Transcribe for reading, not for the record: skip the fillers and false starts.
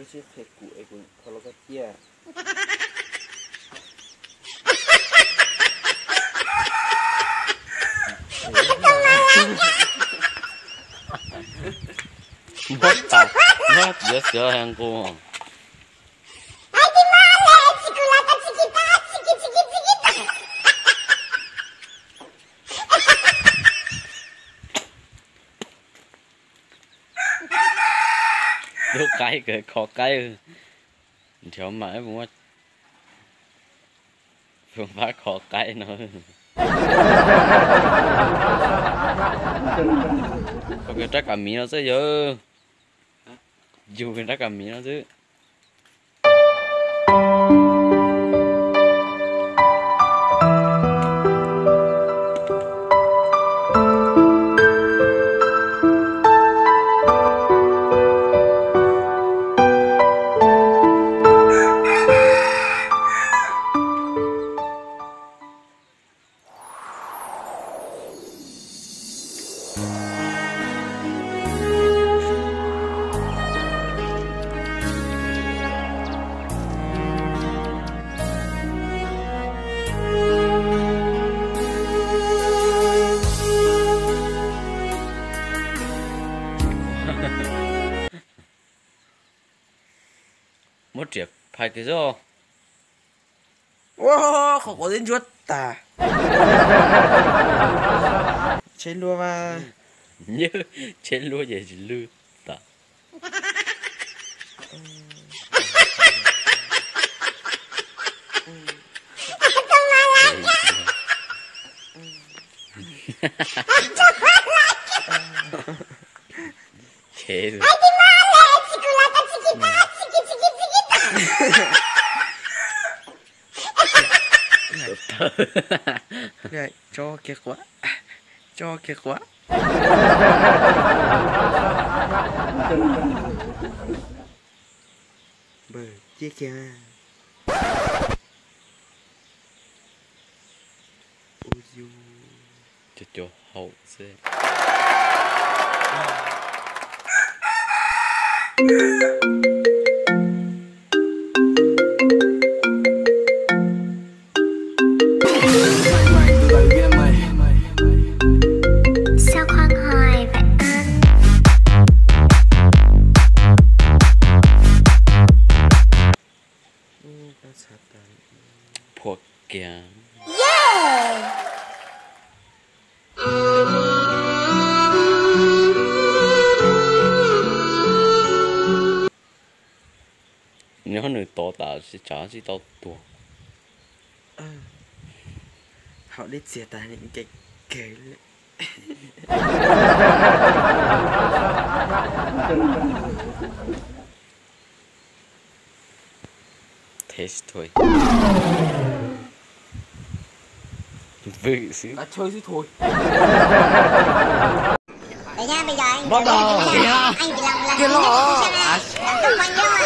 ไม่ใช่เทกุไอ้คุณเขาเราก็เที่ยmất tao mất dễ sợ hàng cô đứa cái kìa khó cái thiếu mãi cũng phương pháp khó cái nữa có cái trái cà mì nó sẽ dơ dù cái trái cà mì nó chứ một triệu phải cái gì? Wow, không có đến chuột ta. Chết luôn mà. Nhớ chết luôn vậy chỉ lư ta. Chết rồi. Này, cho kia quá. Cho kia quá. Bờ chia kìa. Ôi dồi. Cho hậu xe. Sao khoan hoài vậy anh? Phột kìa. Yeah! Nếu người to tạo sẽ trả gì tao tua. Họ đi xỉa ta những cái kể lệ. Test thôi. Vừa xíu. Đã chơi chứ thôi. Bây giờ anh bắt đầu anh chỉ làm cái lọ không quan nhớ